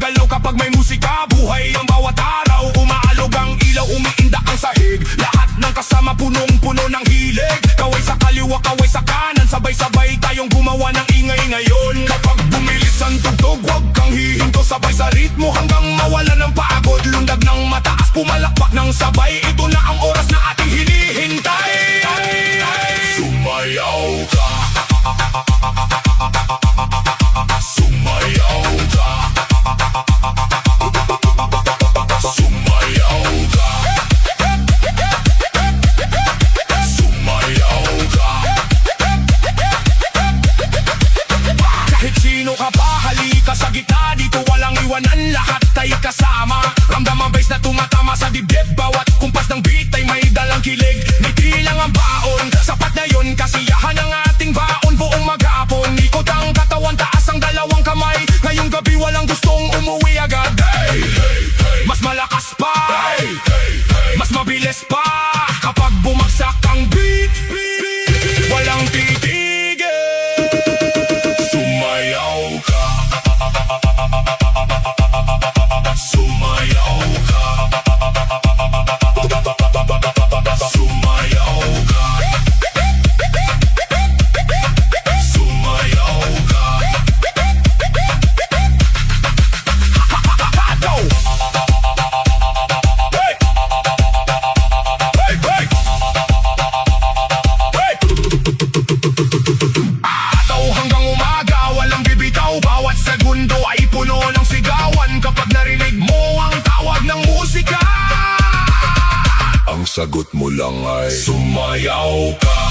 gumagalaw kapag may musika. Buhay ang bawat araw, umaalog ang ilaw, umiinda ang sahig. Lahat ng kasama punong-puno ng hilig. Kaway sa kaliwa, kaway sa kanan, sabay-sabay tayong gumawa ng ingay ngayon. Kapag bumilis ang tugtog, huwag kang hihinto, sabay sa ritmo hanggang mawala ng pagod. Lundag ng mataas, pumalakpak ng sabay. Ito na ang oras na ating hinihintay. Sumayaw ka, sumayaw ka, sumayaw ka, sumayaw ka. Kahit sino ka pa, halika sa gitna. Dito walang iwanan, lahat ay kasama. Ramdam ang bass na tumatama sa dibdib. Bawat kumpas ng beat ay may dalang kilig. Ngiti lang ang baon, sapat na yun, kasiyahan ang ating baon. Buong maghapon, ikot ang katawan, taas ang dalawang kamay. Ngayong gabi walang gustong umuwi agad. Hey, hey, hey. Mas malakas pa, hey, hey, hey. Mas mabilis pa. Kapag bumagsak ang beat, walang titigil. Sumayaw ka, sumayaw ka, sumayaw ka, sumayaw ka. Go! Hey! Hey! Hey! Hey! Ataw hanggang umaga, walang bibitaw. Bawat segundo ay puno ng sigawan. Kapag narinig mo ang tawag ng musika, ang sagot mo lang ay sumayaw ka.